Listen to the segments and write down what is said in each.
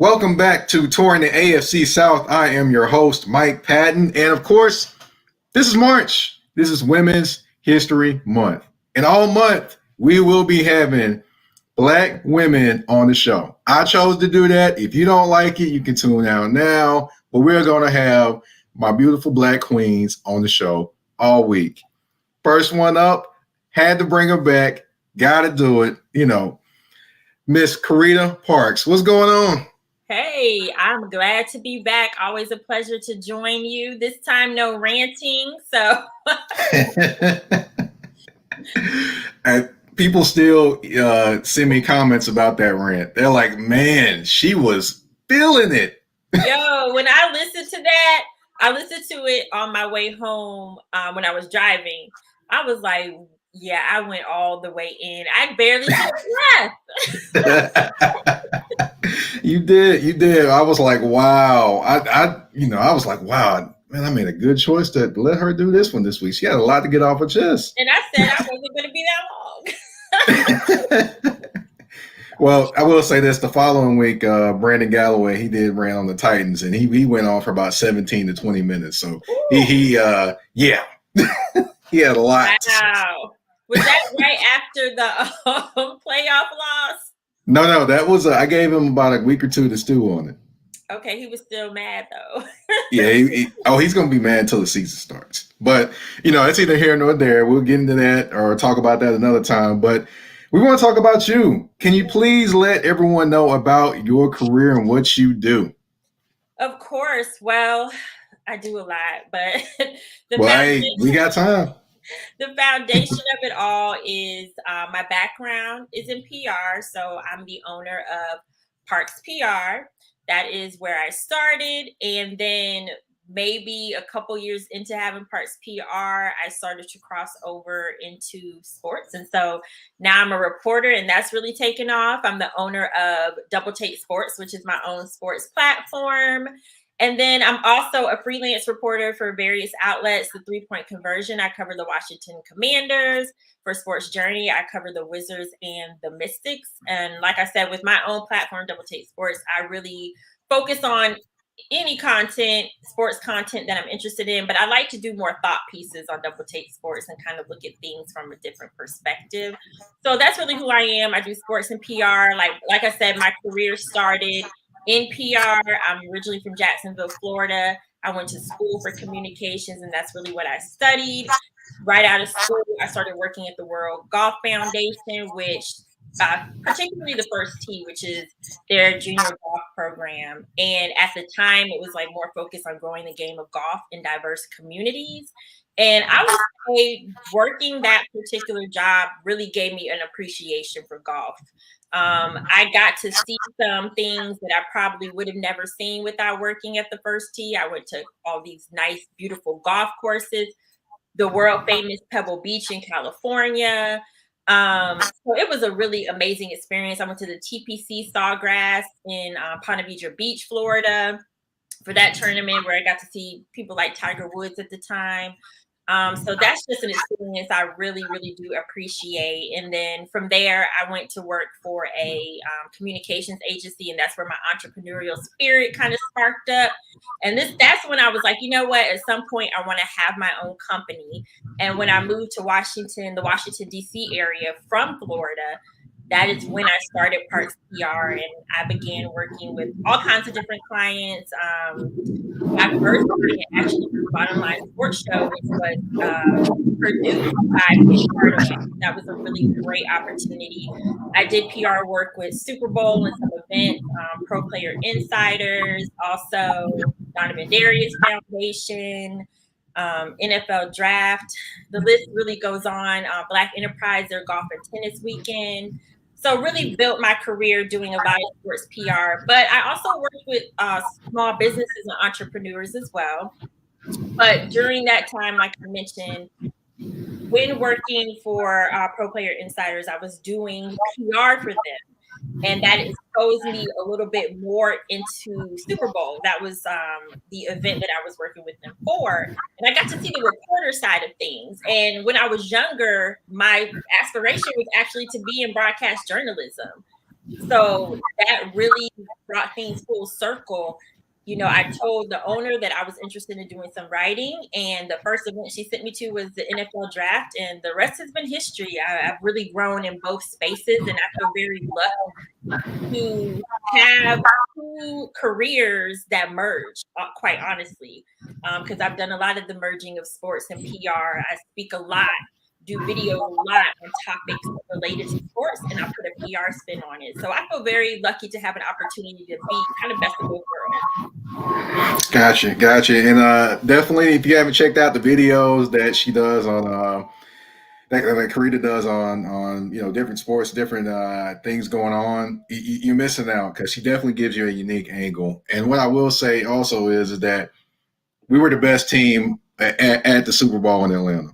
Welcome back to Touring the AFC South. I am your host, Mike Patton. And of course, this is March. This is Women's History Month. And all month, we will be having Black women on the show. I chose to do that. If you don't like it, you can tune out now. But we're going to have my beautiful Black queens on the show all week. First one up, had to bring her back. Got to do it. Miss Carita Parks. What's going on? Hey, I'm glad to be back. Always a pleasure to join you. This time, no ranting. So, And people still send me comments about that rant. They're like, man, she was feeling it. yo, when I listened to that, I listened to it on my way home when I was driving. I was like, yeah, I went all the way in. I barely took breath. You did. I was like, wow. I was like, wow, man, I made a good choice to let her do this one this week. She had a lot to get off her chest. And I said I wasn't going to be that long. Well, I will say this: the following week, Brandon Galloway, he did ran on the Titans, and he went on for about 17 to 20 minutes. So he yeah, he had a lot. Wow. Was that right after the playoff loss? No, that was I gave him about a week or two to stew on it. Okay, he was still mad though. Yeah, he's going to be mad until the season starts. But, it's either here nor there. We'll get into that or talk about that another time. But we want to talk about you. Can you please let everyone know about your career and what you do? Of course. Well, I do a lot, but We got time. The foundation of it all is my background is in PR. So I'm the owner of Parks PR. That is where I started. And then maybe a couple years into having Parks PR, I started to cross over into sports. And so now I'm a reporter, and that's really taken off. I'm the owner of Double Take Sports, which is my own sports platform. And then I'm also a freelance reporter for various outlets. The 3-Point Conversion, I cover the Washington Commanders. For Sports Journey, I cover the Wizards and the Mystics. And like I said, with my own platform, Double Take Sports, I really focus on any content, sports content that I'm interested in. But I like to do more thought pieces on Double Take Sports and kind of look at things from a different perspective. So that's really who I am. I do sports and PR. Like I said, my career started in PR. I'm originally from Jacksonville, Florida. I went to school for communications, and that's really what I studied. Right out of school, I started working at the World Golf Foundation, which particularly the First Tee, which is their junior golf program. And at the time, it was like more focused on growing the game of golf in diverse communities. And I would say working that particular job really gave me an appreciation for golf. I got to see some things that I probably would have never seen without working at the First Tee. I went to all these nice, beautiful golf courses, the world famous Pebble Beach in California. So it was a really amazing experience. I went to the TPC Sawgrass in Ponte Vedra Beach, Florida, for that tournament where I got to see people like Tiger Woods at the time. So that's just an experience I really, really do appreciate. And then from there, I went to work for a communications agency, and that's where my entrepreneurial spirit kind of sparked up. And that's when I was like, you know what, at some point I want to have my own company. And when I moved to Washington, the Washington, D.C. area from Florida, that is when I started Parks PR, and I began working with all kinds of different clients. My first client actually was Bottom Line Sports Show, which was produced by Kate Hardaway. That was a really great opportunity. I did PR work with Super Bowl and some events, Pro Player Insiders, also Donovan Darius Foundation, NFL Draft. The list really goes on. Black Enterprise, their golf and tennis weekend. So really built my career doing a lot of sports PR. But I also worked with small businesses and entrepreneurs as well. But during that time, like I mentioned, when working for Pro Player Insiders, I was doing PR for them. And that exposed me a little bit more into Super Bowl. That was the event that I was working with them for. And I got to see the reporter side of things. And when I was younger, my aspiration was actually to be in broadcast journalism. So that really brought things full circle. You know, I told the owner that I was interested in doing some writing, and the first event she sent me to was the NFL draft, and the rest has been history. I've really grown in both spaces, and I feel very lucky to have two careers that merge, quite honestly, because I've done a lot of the merging of sports and PR. I speak a lot, do video a lot on topics related to sports, and I put a PR spin on it. So I feel very lucky to have an opportunity to be kind of best of both worlds. Gotcha. And definitely, if you haven't checked out the videos that she does on that Carita does on different sports, different things going on, you're missing out because she definitely gives you a unique angle. And what I will say also is that we were the best team at the Super Bowl in Atlanta.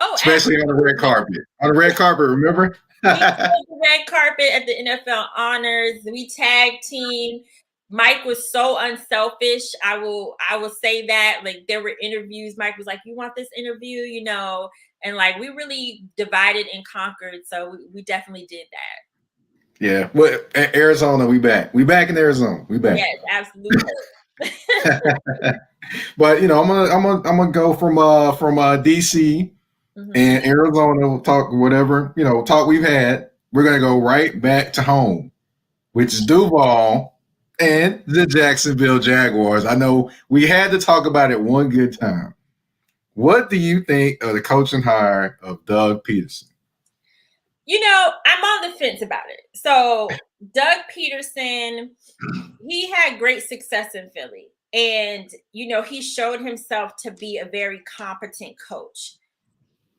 Oh, especially absolutely. on the red carpet. On the red carpet, remember? We did the red carpet at the NFL honors. We tag team. Mike was so unselfish. I will say that. Like, there were interviews. Mike was like, "You want this interview?" You know, and like we really divided and conquered. So we definitely did that. Yeah. Well, Arizona, we back. We back in Arizona. We back. Yes, absolutely. But I'm gonna go from DC. Mm-hmm. And Arizona will talk whatever, talk we've had. We're going to go right back to home, which is Duval and the Jacksonville Jaguars. I know we had to talk about it one good time. What do you think of the coaching hire of Doug Pederson? I'm on the fence about it. So Doug Pederson, he had great success in Philly. And, he showed himself to be a very competent coach.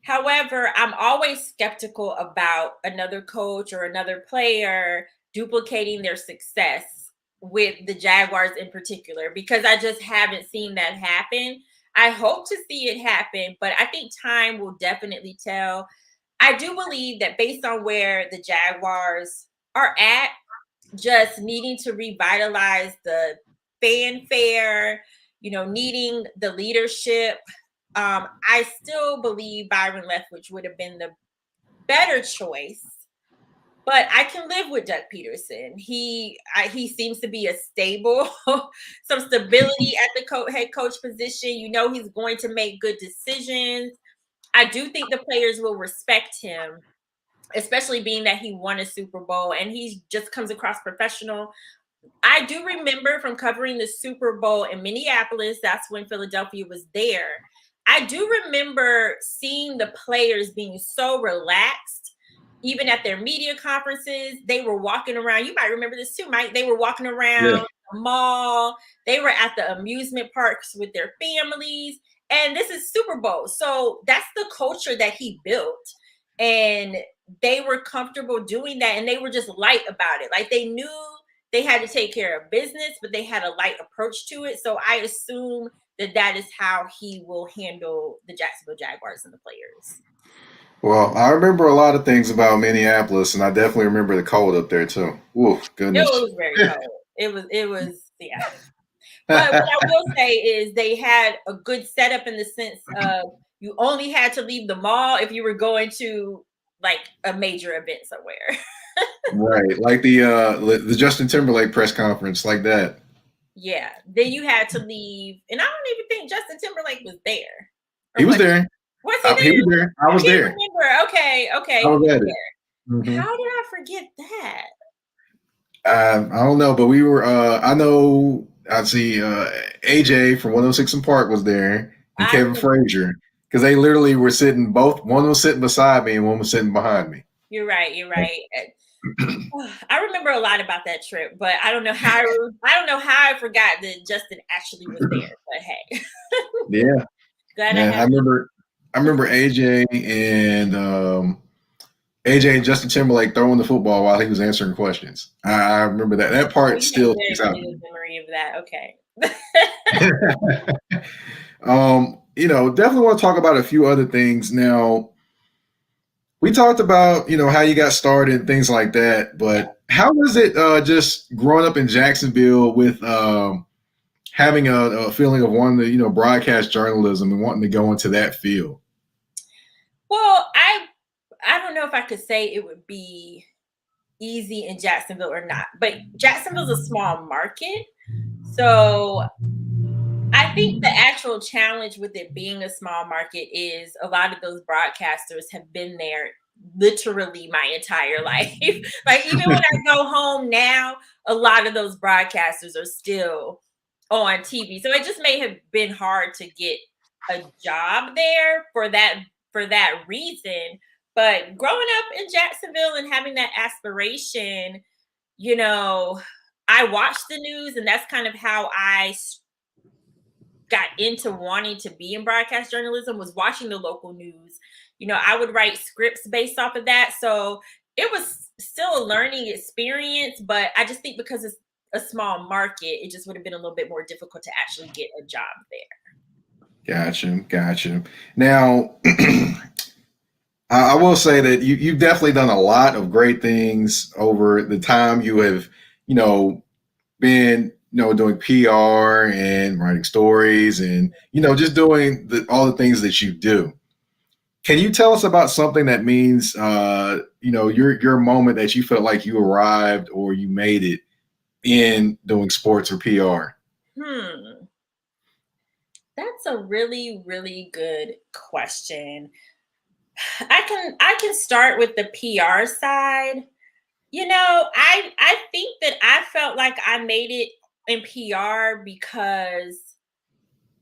However, I'm always skeptical about another coach or another player duplicating their success with the Jaguars in particular, because I just haven't seen that happen. I hope to see it happen, but I think time will definitely tell. I do believe that based on where the Jaguars are at, just needing to revitalize the fanfare, needing the leadership, I still believe Byron Leftwich would have been the better choice, but I can live with Doug Pederson. He seems to be a stable, some stability at the head coach position. He's going to make good decisions. I do think the players will respect him, especially being that he won a Super Bowl and he just comes across professional. I do remember from covering the Super Bowl in Minneapolis, that's when Philadelphia was there. I do remember seeing the players being so relaxed, even at their media conferences. They were walking around. You might remember this too, Mike. They were walking around the mall. They were at the amusement parks with their families. And this is Super Bowl. So that's the culture that he built. And they were comfortable doing that. And they were just light about it. Like, they knew they had to take care of business, but they had a light approach to it. So I assume that is how he will handle the Jacksonville Jaguars and the players. Well, I remember a lot of things about Minneapolis, and I definitely remember the cold up there too. Oof, goodness. It was very cold. It was, yeah. But what I will say is they had a good setup in the sense of you only had to leave the mall if you were going to like a major event somewhere. Right, like the Justin Timberlake press conference, like that. Yeah, then you had to leave, and I don't even think Justin Timberlake was there. He was there. Was he there? He was there. I was there. Remember? Okay. I was there. Mm-hmm. How did I forget that? I don't know, but we were. I know. I see. AJ from 106 and Park was there, and Kevin Frazier, because they literally were sitting both. One was sitting beside me, and one was sitting behind me. You're right. I remember a lot about that trip, but I don't know how I forgot that Justin actually was there. But hey, yeah. I remember AJ and Justin Timberlake throwing the football while he was answering questions. I remember that part still sticks out. Memory of that. Okay. Definitely want to talk about a few other things now. We talked about, how you got started and things like that, but how was it just growing up in Jacksonville with having a feeling of wanting to, broadcast journalism and wanting to go into that field? Well, I don't know if I could say it would be easy in Jacksonville or not. But Jacksonville's a small market. So I think the actual challenge with it being a small market is a lot of those broadcasters have been there literally my entire life. Like even when I go home now, a lot of those broadcasters are still on TV. So it just may have been hard to get a job there for that reason. But growing up in Jacksonville and having that aspiration, I watched the news, and that's kind of how I got into wanting to be in broadcast journalism, was watching the local news. I would write scripts based off of that. So it was still a learning experience, but I just think because it's a small market, it just would have been a little bit more difficult to actually get a job there. Gotcha. Now, I will say that you've definitely done a lot of great things over the time you have, been, doing PR and writing stories and, just doing all the things that you do. Can you tell us about something that means, your moment that you felt like you arrived or you made it in doing sports or PR? That's a really, really good question. I can start with the PR side. I think that I felt like I made it in PR because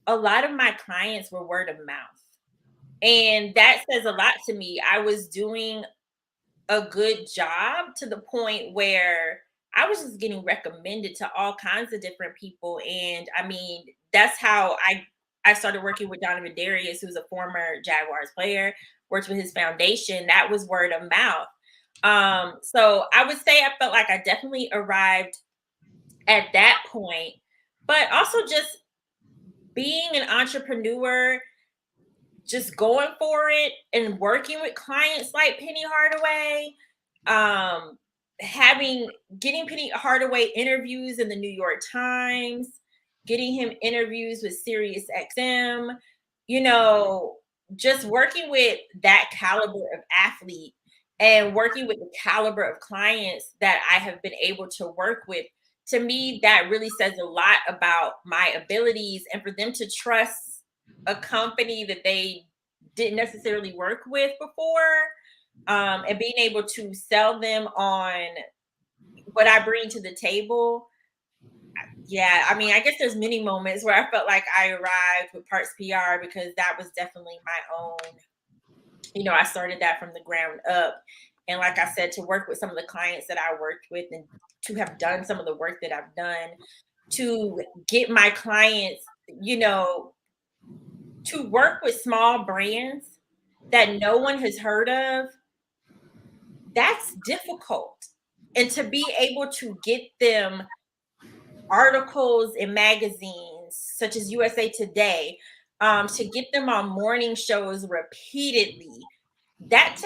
a lot of my clients were word of mouth. And that says a lot to me. I was doing a good job to the point where I was just getting recommended to all kinds of different people. And I mean, that's how I started working with Donovan Darius, who's a former Jaguars player, worked with his foundation. That was word of mouth. So I would say I felt like I definitely arrived at that point, but also just being an entrepreneur, just going for it and working with clients like Penny Hardaway, getting Penny Hardaway interviews in the New York Times, getting him interviews with Sirius XM, just working with that caliber of athlete and working with the caliber of clients that I have been able to work with. To me, that really says a lot about my abilities, and for them to trust a company that they didn't necessarily work with before, and being able to sell them on what I bring to the table. Yeah, I mean, I guess there's many moments where I felt like I arrived with Parks PR, because that was definitely my own. I started that from the ground up. And like I said, to work with some of the clients that I worked with and to have done some of the work that I've done, to get my clients, to work with small brands that no one has heard of, that's difficult. And to be able to get them articles in magazines such as USA Today, to get them on morning shows repeatedly, that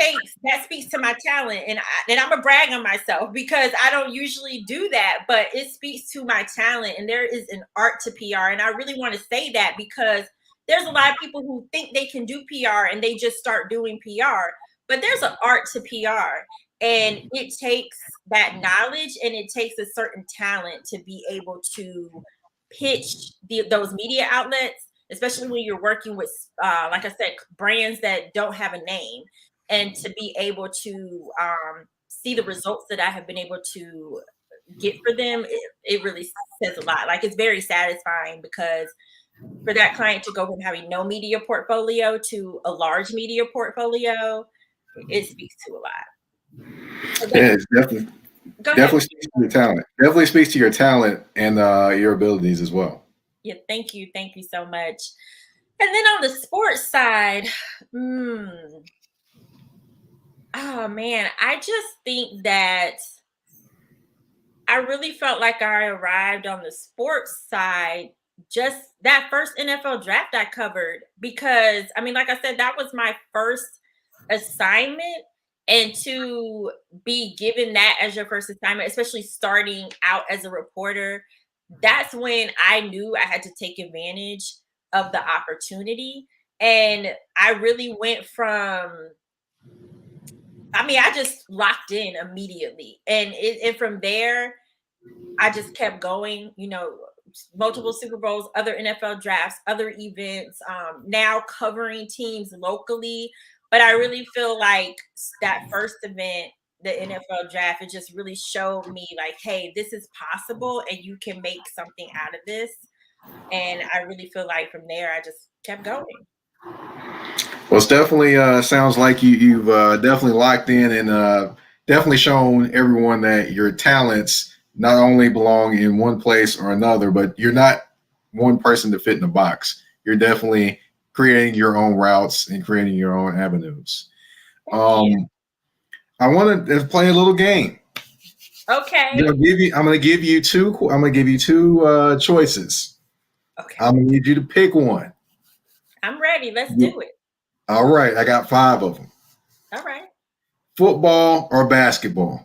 speaks to my talent. And I'm gonna brag on myself because I don't usually do that, but it speaks to my talent. And there is an art to PR. And I really want to say that because there's a lot of people who think they can do PR and they just start doing PR, but there's an art to PR. And it takes that knowledge and it takes a certain talent to be able to pitch those media outlets, especially when you're working with, like I said, brands that don't have a name, and to be able to see the results that I have been able to get for them. It really says a lot. Like, it's very satisfying because for that client to go from having no media portfolio to a large media portfolio, it speaks to a lot. Yeah, it's definitely speaks to your talent. Definitely speaks to your talent and your abilities as well. Yeah, thank you so much. And then on the sports side, oh man, I just think that I really felt like I arrived on the sports side just that first NFL draft I covered, because I mean, like I said, that was my first assignment. And to be given that as your first assignment, especially starting out as a reporter, that's when I knew I had to take advantage of the opportunity. And I really went from I mean, I just locked in immediately. And from there, I just kept going, multiple Super Bowls, other NFL drafts, other events, now covering teams locally. But I really feel like that first event, the NFL draft, it just really showed me like, hey, this is possible and you can make something out of this. And I really feel like from there, I just kept going. Well, it's definitely sounds like you've definitely locked in and definitely shown everyone that your talents not only belong in one place or another, but you're not one person to fit in a box. You're definitely creating your own routes and creating your own avenues. I want to play a little game. Okay. I'm gonna give you two choices. Okay. I'm gonna need you to pick one. I'm ready. Let's do it. All right, I got 5 of them. All right. Football or basketball?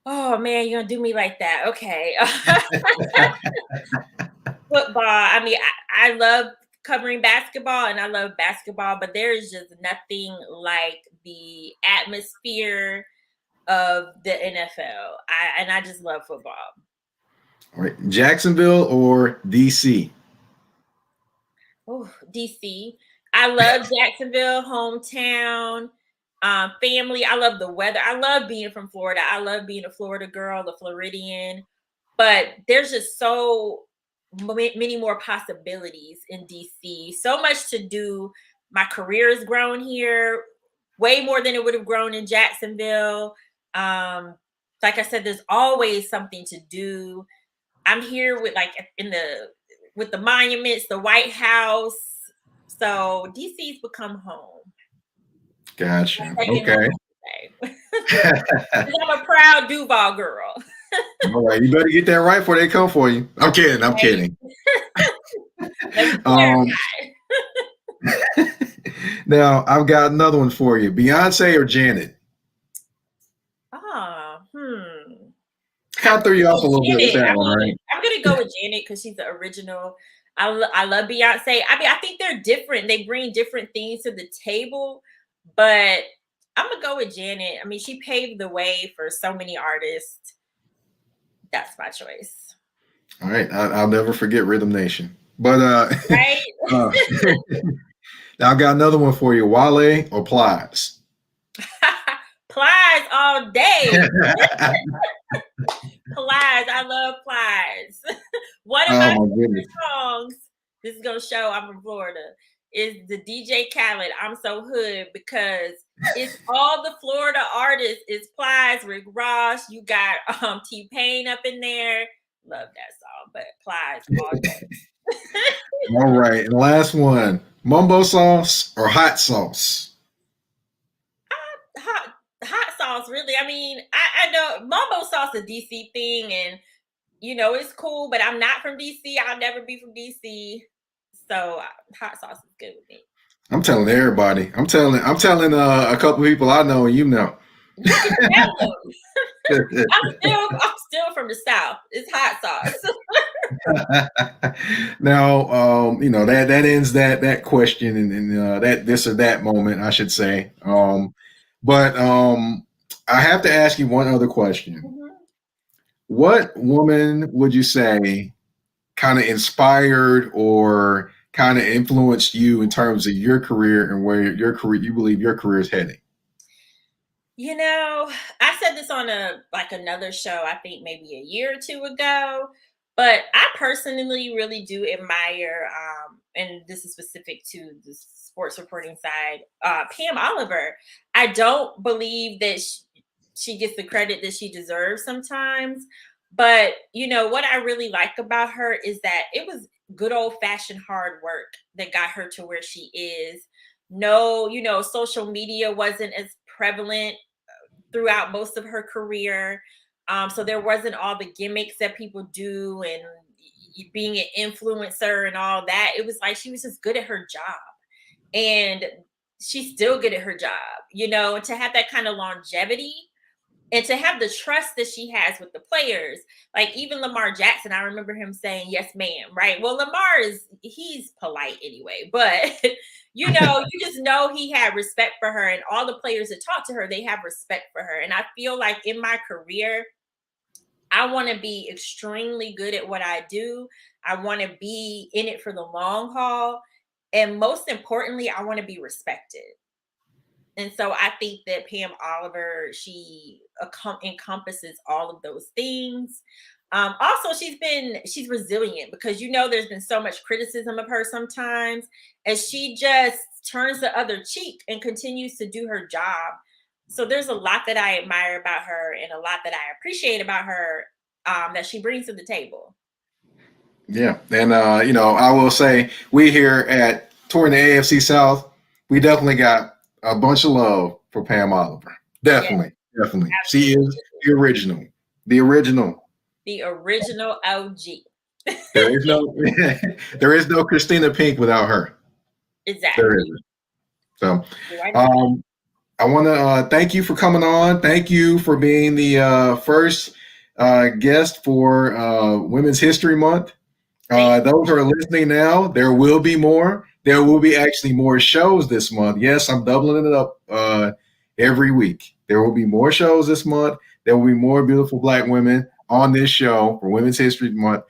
Oh man, you're gonna do me like that. Okay. Football. I mean, I love covering basketball and I love basketball, but there is just nothing like the atmosphere of the NFL. I just love football. All right, Jacksonville or DC? Oh, DC. I love Jacksonville, hometown, family. I love the weather. I love being from Florida. I love being a Florida girl, the Floridian. But there's just so many more possibilities in DC. So much to do. My career has grown here way more than it would have grown in Jacksonville. Like I said, there's always something to do. I'm here with with the monuments, the White House. So DC's become home. Gotcha. Okay. I'm a proud Duval girl. All right, you better get that right before they come for you. I'm kidding. I'm kidding. Now I've got another one for you. Beyonce or Janet? I threw you off a little bit with that one, right? I'm gonna go with Janet because she's the original. I love Beyonce. I mean, I think they're different. They bring different things to the table, but I'm gonna go with Janet. I mean, she paved the way for so many artists. That's my choice. All right, I'll never forget Rhythm Nation. But right. Now I've got another one for you. Wale or Plies? Plies all day. Plies. I love Plies. One of my favorite songs, this is gonna show I'm from Florida, is the DJ Khaled, I'm So Hood, because it's all the Florida artists. It's Plies, Rick Ross, you got T-Pain up in there. Love that song, but Plies all day. All right, and last one. Mumbo sauce or hot sauce? Hot sauce, really. I mean, I know mumbo sauce is a DC thing, and it's cool, but I'm not from DC. I'll never be from DC. So hot sauce is good with me. I'm telling everybody. I'm telling a couple people I know and you know. I'm still from the South. It's hot sauce. Now, that ends that question and that this or that moment, I should say. But I have to ask you one other question. Mm-hmm. What woman would you say kind of inspired or kind of influenced you in terms of your career and where you believe your career is heading? I said this on another show, I think maybe a year or two ago, but I personally really do admire, and this is specific to the sports reporting side, Pam Oliver. I don't believe that she gets the credit that she deserves sometimes, but what I really like about her is that it was good old fashioned hard work that got her to where she is. No, social media wasn't as prevalent throughout most of her career. So there wasn't all the gimmicks that people do and being an influencer and all that. It was like she was just good at her job. And she's still good at her job, and to have that kind of longevity and to have the trust that she has with the players. Like even Lamar Jackson, I remember him saying, yes, ma'am, right? Well, he's polite anyway, but you know, you just know he had respect for her, and all the players that talk to her, they have respect for her. And I feel like in my career, I want to be extremely good at what I do. I want to be in it for the long haul. And most importantly, I want to be respected. And so I think that Pam Oliver, she encompasses all of those things. Also, she's resilient, because you know there's been so much criticism of her sometimes, and she just turns the other cheek and continues to do her job. So there's a lot that I admire about her, and a lot that I appreciate about her, that she brings to the table. Yeah, and I will say we here at touring the AFC South, we definitely got a bunch of love for Pam Oliver. Definitely, Yes, definitely. She absolutely. is the original, the original. The original OG. There is no, there is no Christina Pink without her. Exactly. There isn't. So, Right. I want to thank you for coming on. Thank you for being the first guest for Women's History Month. Those who are listening now, there will be more. There will be actually more shows this month. Yes, I'm doubling it up every week. There will be more shows this month. There will be more beautiful Black women on this show for Women's History Month.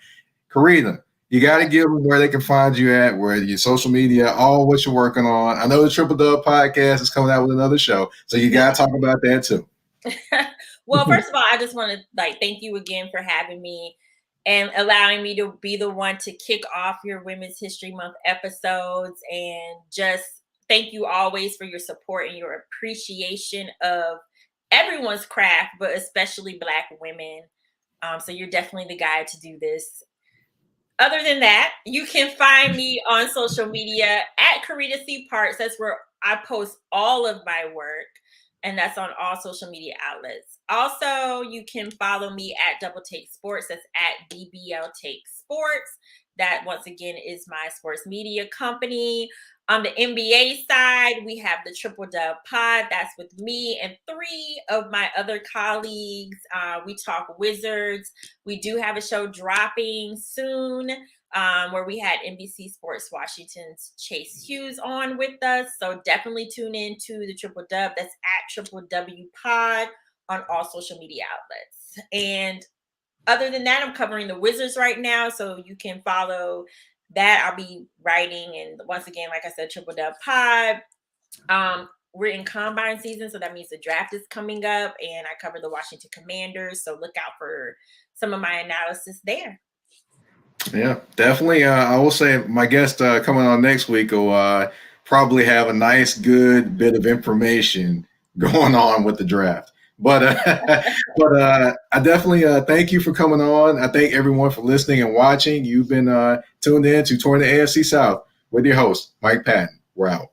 Carita, you got to give them where they can find you at, where your social media, all what you're working on. I know the Triple Dub podcast is coming out with another show, so you got to talk about that too. Well, first of all, I just want to thank you again for having me and allowing me to be the one to kick off your Women's History Month episodes, and just thank you always for your support and your appreciation of everyone's craft, but especially Black women. So you're definitely the guy to do this. Other than that, you can find me on social media at Carita C. Parks. That's where I post all of my work, and that's on all social media outlets. Also, you can follow me at Double Take Sports. That's at DBL Take Sports. That, once again, is my sports media company. On the NBA side, we have the Triple Dub Pod. That's with me and 3 of my other colleagues. We talk Wizards. We do have a show dropping soon, where we had NBC Sports Washington's Chase Hughes on with us. So definitely tune in to the Triple Dub. That's at Triple W Pod on all social media outlets. And other than that, I'm covering the Wizards right now, so you can follow that. I'll be writing, and once again, like I said, Triple Dub Pod. We're in combine season, so that means the draft is coming up, and I cover the Washington Commanders, so look out for some of my analysis there. Yeah, definitely. I will say my guest coming on next week will probably have a nice, good bit of information going on with the draft. But I definitely thank you for coming on. I thank everyone for listening and watching. You've been tuned in to Touring the AFC South with your host, Mike Patton. We're out.